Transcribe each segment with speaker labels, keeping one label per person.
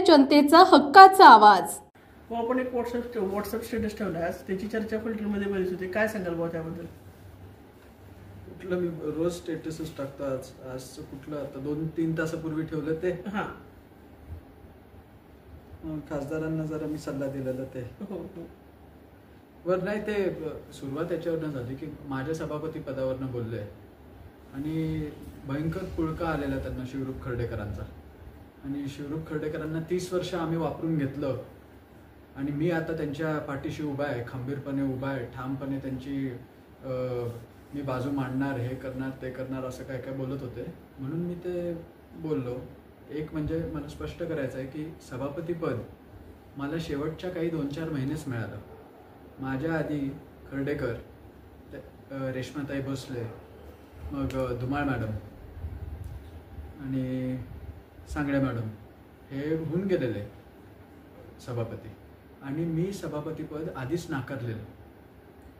Speaker 1: जनतेचा हक्काचा आवाज.
Speaker 2: आपण एक व्हॉट्सअप स्टेटस ठेवला आज, त्याची चर्चा फलटणमध्ये बरीच होती. काय सांगाल भाऊ त्याबद्दल?
Speaker 3: कुठलं मी रोज स्टेटसच टाकतो. आज कुठलं आता 2-3 तासापूर्वी ठेवलं ते. खासदारांना जरा मी सल्ला दिलेला ते वर नाही, ते सुरुवात याच्यावरनं झाली की माझ्या सभापती पदावरनं बोलले आणि भयंकर पुळका आलेला त्यांना शिवरूप खर्डेकरांचा. आणि शिवरूप खर्डेकरांना 30 वर्ष आम्ही वापरून घेतलं आणि मी आता त्यांच्या पाठीशी उभा आहे, खंबीरपणे उभा आहे, ठामपणे त्यांची मी बाजू मांडणार, हे करणार ते करणार असं काय काय बोलत होते. म्हणून मी ते बोललो. एक म्हणजे मला स्पष्ट करायचं आहे की सभापतीपद मला शेवटच्या काही 2-4 महिनेच मिळालं. माझ्या आधी खर्डेकर, रेश्माताई भोसले, मग धुमाळ मॅडम आणि सांगळे मॅडम हे होऊन गेलेले सभापती आणि मी सभापतीपद आधीच नाकारलेलं.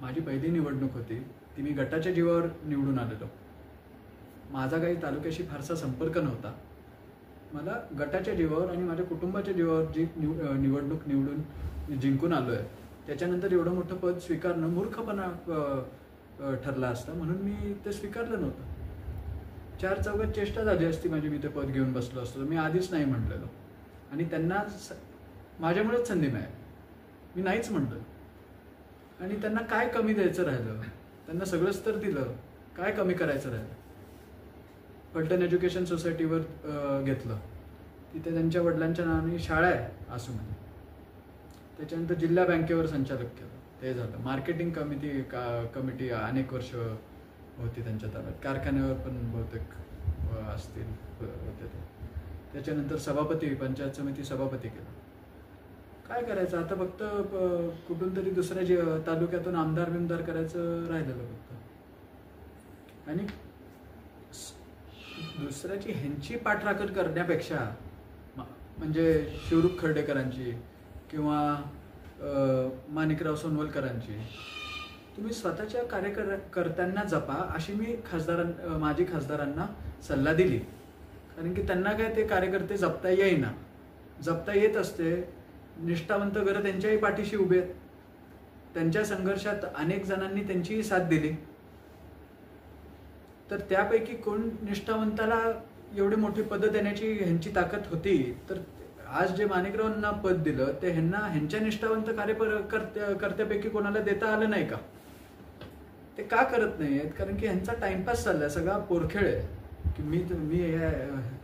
Speaker 3: माझी पहिली निवडणूक होती ती मी गटाच्या जीवावर निवडून आलेलो. माझा काही तालुक्याशी फारसा संपर्क नव्हता. मला गटाच्या जीवावर आणि माझ्या कुटुंबाच्या जीवावर जी निवडणूक निवडून जिंकून आलो आहे, त्याच्यानंतर एवढं मोठं पद स्वीकारणं मूर्खपणा ठरला असता, म्हणून मी ते स्वीकारलं नव्हतं. 4 चौघात चेष्टा झाली असती माझी, मी ते पद घेऊन बसलो असतो. मी आधीच नाही म्हटलेलो आणि त्यांना माझ्यामुळेच संधी मिळाली. मी नाहीच म्हटलं आणि त्यांना काय कमी द्यायचं राहिलं? त्यांना सगळंच तर दिलं, काय कमी करायचं राहिलं? फलटण एज्युकेशन सोसायटीवर घेतलं, तिथे त्यांच्या वडिलांच्या नावाने शाळा आहे आसूमध्ये. त्याच्यानंतर जिल्हा बँकेवर संचालक केलं, ते झालं. मार्केटिंग कमिटी अनेक वर्ष होती त्यांच्या ताब्यात. कारखान्यावर पण बहुतेक असतील होते ते. त्याच्यानंतर सभापती, पंचायत समिती सभापती केलं. काय करायचं आता? फक्त कुठून तरी दुसऱ्या तालुक्यातून आमदार बिमदार करायचं राहिलेलं फक्त. आणि दुसऱ्याची ह्यांची पाठराखण करण्यापेक्षा, म्हणजे शिवरूप खर्डेकरांची किंवा माणिकराव सोनवलकरांची, तुम्ही स्वतःच्या कार्यकर्त्यांना जपा अशी मी माजी खासदारांना सल्ला दिली. कारण की त्यांना काय ते कार्यकर्ते जपता येईना. जपता येत असते, निष्ठावंत घरं त्यांच्याही पाठीशी उभे आहेत. त्यांच्या संघर्षात अनेक जणांनी त्यांचीही साथ दिली. तर त्यापैकी कोण निष्ठावंताला एवढे मोठे पद देण्याची ह्यांची ताकद होती, तर आज जे माणिकरावांना पद दिलं ते ह्यांच्या निष्ठावंत कार्यकर्त्यापैकी कोणाला देता आलं नाही का? ते का करत नाहीयेत? कारण की ह्यांचा टाइमपास चाललाय, सगळा पोरखेळ आहे की मी या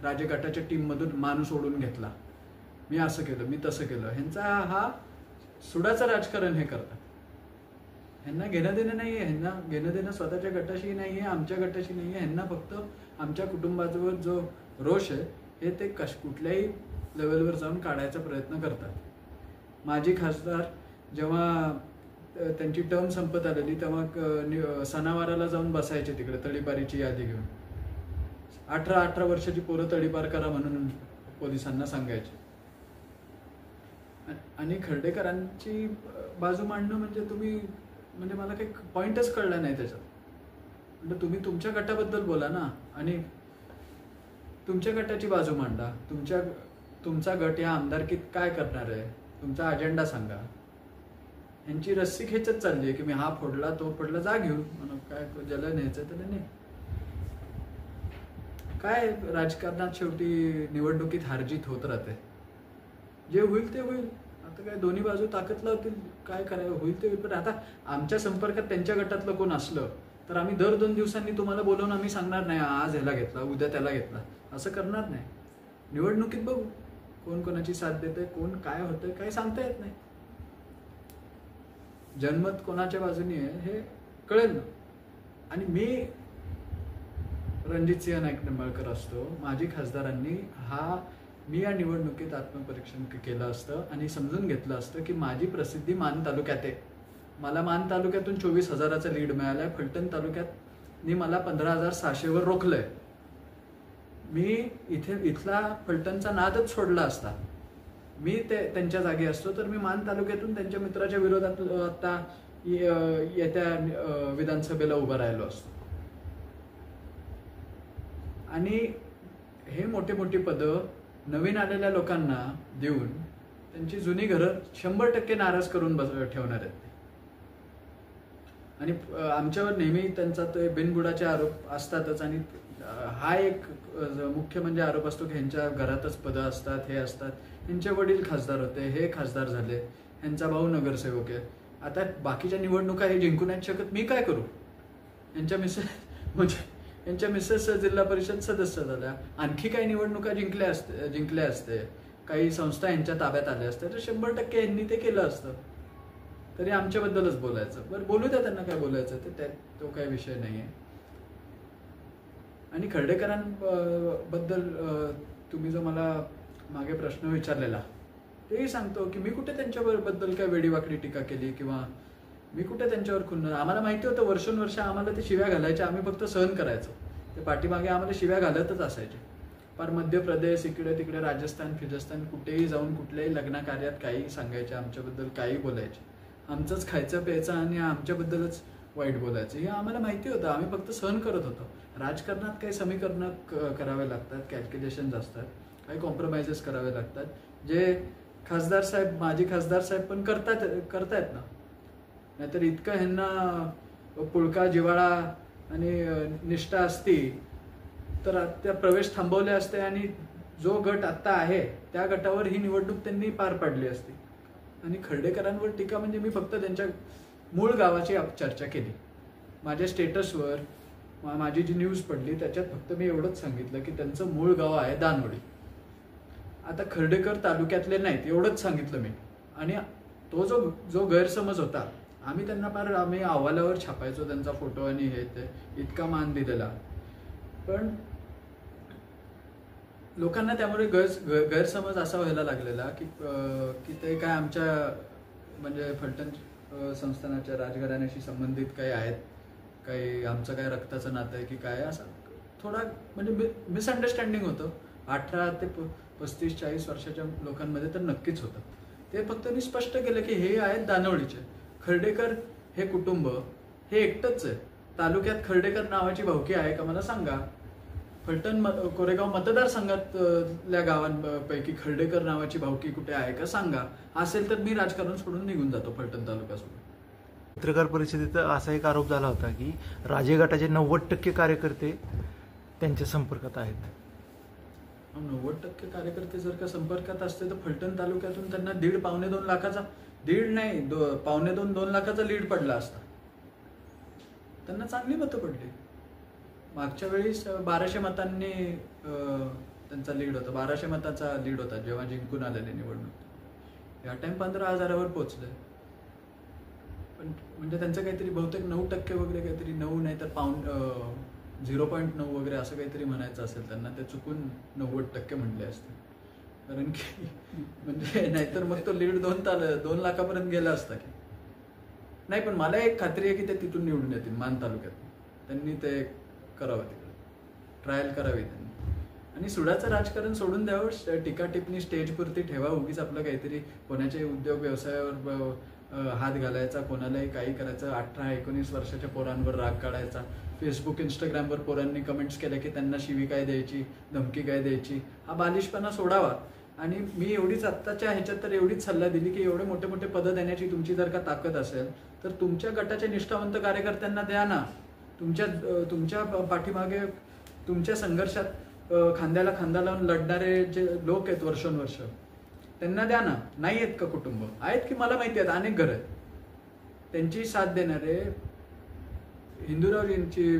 Speaker 3: राजगटाच्या टीममधून माणूस ओढून घेतला, मी असं केलं, मी तसं केलं. ह्यांचा हा सुडाचं राजकारण हे करतात. ह्यांना घेणं देणं नाही आहे. ह्यांना घेणं देणं स्वतःच्या गटाशी नाही आहे, आमच्या गटाशी नाही आहे. ह्यांना फक्त आमच्या कुटुंबावर जो रोष आहे हे ते कुठल्याही लेवलवर जाऊन काढायचा प्रयत्न करतात. माजी खासदार जेव्हा त्यांची टर्म संपत आलेली तेव्हा सणावाराला जाऊन बसायचे तिकडे तडीपारीची यादी घेऊन. 18 वर्षाची पोरं तडीपार करा म्हणून पोलिसांना सांगायचे. आणि खर्डेकरांची बाजू मांडणं म्हणजे मला काही पॉइंटच कळला नाही त्याच्यात. म्हणजे तुम्ही तुमच्या गटाबद्दल बोला ना आणि तुमच्या गटाची बाजू मांडा. तुमचा गट या आमदारकीत काय करणार आहे, तुमचा अजेंडा सांगा. ह्यांची रस्सी खेचत चालली आहे की मी हा फोडला तो फोडला, जा घेऊन म्हणून काय ज्याला न्यायचं त्याला नाही. काय राजकारणात शेवटी निवडणुकीत हारजीत होत राहते. जे होईल ते होईल. आता काय दोन्ही बाजू ताकद लावतील, काय करायला होईल ते होईल. पण आता आमच्या संपर्कात त्यांच्या गटातलं कोण असलं तर आम्ही दर 2 दिवसांनी तुम्हाला बोलवून आम्ही सांगणार नाही आज ह्याला घेतला उद्या त्याला घेतला, असं करणार नाही. निवडणुकीत बघू कोण कोणाची साथ देते, कोण काय होतंय, काही सांगता येत नाही. जनमत कोणाच्या बाजूने आहे हे कळेल ना. आणि मी रणजितसिंह नाईक निंबाळकर असतो, माजी खासदारांनी मी या निवडणुकीत आत्मपरीक्षण केलं असतं आणि समजून घेतलं असतं की माझी प्रसिद्धी मान तालुक्यात आहे. मला मान तालुक्यातून 24,000चा लीड मिळालाय. फलटण तालुक्यात मला 15,600 रोखलंय. मी इथला फलटणचा नादच सोडला असता. मी त्यांच्या जागी असतो तर मी मान तालुक्यातून त्यांच्या मित्राच्या विरोधात आता येत्या विधानसभेला उभा राहिलो असतो. आणि हे मोठी मोठी पदं नवीन आलेल्या लोकांना देऊन त्यांची जुनी घरं 100% नाराज करून ठेवणार आहेत ते. आणि आमच्यावर नेहमी त्यांचा ते बिनबुडाचे आरोप असतातच. आणि हा एक मुख्य म्हणजे आरोप असतो की ह्यांच्या घरातच पदं असतात, हे असतात. ह्यांचे वडील खासदार होते, हे खासदार झाले, ह्यांचा भाऊ नगरसेवक आहे. आता बाकीच्या निवडणुका हे जिंकू नाही शकत, मी काय करू? यांच्या मिसेस जिल्हा परिषद सदस्य झाल्या, आणखी काही निवडणुका जिंकल्या असते, काही संस्था यांच्या ताब्यात आल्या असत्या, तर 100% यांनी ते केलं असतं. तरी आमच्याबद्दलच बोलायचं. बरं, बोलू द्या त्यांना काय बोलायचं ते, तो काही विषय नाही आहे. आणि खर्डेकरांबद्दल तुम्ही जो मला मागे प्रश्न विचारलेला तेही सांगतो की मी कुठे त्यांच्याबद्दल काय वेडीवाकडी टीका केली किंवा मी कुठे त्यांच्यावर खुन्नस. आम्हाला माहिती होतं वर्षोनवर्ष आम्हाला ते शिव्या घालायचे, आम्ही फक्त सहन करायचो. ते पाठीमागे आम्हाला शिव्या घालतच असायचे. फार मध्य प्रदेश, इकडे तिकडे राजस्थान फिजस्थान कुठेही जाऊन कुठल्याही लग्नाकार्यात काही सांगायचे, आमच्याबद्दल काही बोलायचे, आमचंच खायचं प्यायचं आणि आमच्याबद्दलच वाईट बोलायचं. हे आम्हाला माहिती होतं, आम्ही फक्त सहन करत होतो. राजकारणात काही समीकरणं करावे लागतात, कॅल्क्युलेशन्स असतात, काही कॉम्प्रोमाइजेस करावे लागतात, जे खासदार साहेब, माजी खासदार साहेब पण करतायत ना. नाहीतर इतकं ह्यांना पुळका जिव्हाळा आणि निष्ठा असती तर त्या प्रवेश थांबवले असते आणि जो गट आत्ता आहे त्या गटावर ही निवडणूक त्यांनी पार पाडली असती. आणि खर्डेकरांवर टीका म्हणजे मी फक्त त्यांच्या मूळ गावाची चर्चा केली. माझ्या स्टेटसवर माझी जी न्यूज पडली त्याच्यात फक्त मी एवढंच सांगितलं की त्यांचं मूळ गाव आहे दानवडी. आता खर्डेकर तालुक्यातले नाहीत एवढंच सांगितलं मी. आणि तो जो गैरसमज होता, आम्ही अहवालावर छापायचो त्यांचा फोटो आणि हे ते इतका मान दिलेला, पण लोकांना त्यामुळे गैरसमज असा व्हायला लागलेला की ते काय आमच्या म्हणजे फलटण संस्थानाच्या राजघराण्याशी संबंधित काही आहेत, काही आमचं काय रक्ताचं नातं आहे की काय, असं थोडा म्हणजे मिसअंडरस्टँडिंग होतं. 18 ते 35-40 वर्षाच्या लोकांमध्ये तर नक्कीच होतं. ते फक्त मी स्पष्ट केलं की हे आहेत दानवडीचे. खर्डेकर हे कुटुंब हे एकटंच आहे. तालुक्यात खर्डेकर नावाची भावकी आहे का मला सांगा. फलटण कोरेगाव मतदारसंघातल्या गावांपैकी खर्डेकर नावाची भावकी कुठे आहे का सांगा. असेल तर मी राजकारण सोडून निघून जातो फलटण तालुक्यासोडून.
Speaker 4: पत्रकार परिषदेत असा एक आरोप झाला होता की राजे गटाचे 90% कार्यकर्ते त्यांच्या संपर्कात आहेत.
Speaker 3: 90% कार्यकर्ते जर का संपर्कात असते तर फलटण तालुक्यातून त्यांना 1.5-2 लाखाचा, 1.5-2 लाखाचा लीड पडला असता. त्यांना चांगली मतं पडली. मागच्या वेळी 1200 मतांनी त्यांचा लीड होता, 1200 मताचा लीड होता जेव्हा जिंकून आलेले निवडणूक. या टाइम 15,000वर पोहोचले. पण म्हणजे त्यांचं काहीतरी बहुतेक 9% वगैरे काहीतरी 9 नाही तर 0.9 वगैरे असं काहीतरी म्हणायचं असेल त्यांना, ते चुकून 90% म्हणले असते. कारण की म्हणजे नाहीतर मग तो लीड 2 लाखापर्यंत गेला असता की नाही. पण मला एक खात्री आहे की ते तिथून निवडून येतील. मान तालुक्यात त्यांनी ते करावं, तिकडे ट्रायल करावी त्यांनी. आणि सुडाचं राजकारण सोडून द्यावं, टीका टिप्पणी स्टेजपुरती ठेवा. उगीच आपलं काहीतरी कोणाच्या उद्योग व्यवसायावर हात घालायचा, कोणालाही काही करायचं, 18-19 वर्षाच्या पोरांवर राग काढायचा, फेसबुक इंस्टाग्रामवर पोरांनी कमेंट्स केल्या की त्यांना शिवी काय द्यायची, धमकी काय द्यायची, हा बालिशपणा सोडावा. आणि मी एवढीच आत्ताच्या ह्याच्यात तर एवढीच सल्ला दिली की एवढे मोठे मोठे पदं देण्याची तुमची जर का ताकद असेल तर तुमच्या गटाच्या निष्ठावंत कार्यकर्त्यांना द्या ना. तुमच्या पाठीमागे तुमच्या संघर्षात खांद्याला खांदा लावून लढणारे जे लोक आहेत वर्षोनवर्ष, त्यांना द्या ना. नाही आहेत का कुटुंब? आहेत की मला माहिती आहेत, अनेक घरं आहेत. त्यांची साथ देणारे, हिंदूरावजींची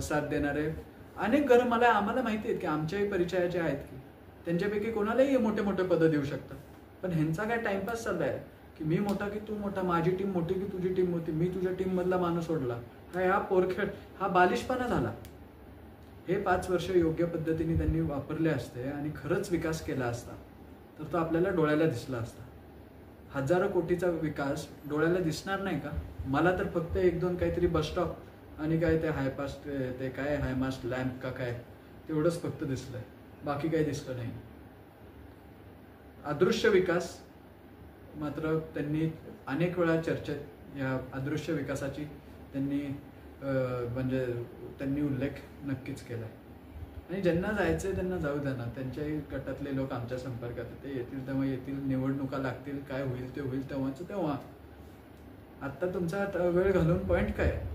Speaker 3: साथ देणारे अनेक घरं आम्हाला माहिती आहेत की आमच्याही परिचयाचे आहेत की त्यांच्यापैकी कोणालाही मोठे मोठे पदं देऊ शकतात. पण ह्यांचा काय टाइमपास चाललाय की मी मोठा की तू मोठा, माझी टीम मोठी की तुझी टीम मोठी, मी तुझ्या टीम मधला माणूस सोडला, हा पोरखेड, हा बालिशपणा झाला. हे 5 वर्ष योग्य पद्धतीने त्यांनी वापरले असते आणि खरंच विकास केला असता तर तो आपल्याला डोळ्याला दिसला असता. हजारो कोटीचा विकास डोळ्याला दिसणार नाही का? मला तर फक्त 1-2 काहीतरी बसस्टॉप आणि काय ते हायपास, ते काय हायमास्ट लॅम्प का काय, तेवढंच फक्त दिसलंय, बाकी काही दिसलं नाही. अदृश्य विकास मात्र त्यांनी अनेक वेळा चर्चेत या अदृश्य विकासाची त्यांनी उल्लेख नक्कीच केलाय. आणि ज्यांना जायचंय त्यांना जाऊ द्या ना. त्यांच्याही गटातले लोक आमच्या संपर्कात आहेत. ते येतील तेव्हा येतील, निवडणुका लागतील, काय होईल ते होईल तेव्हाच तेव्हा. आत्ता तुमचा वेळ घालून पॉईंट काय?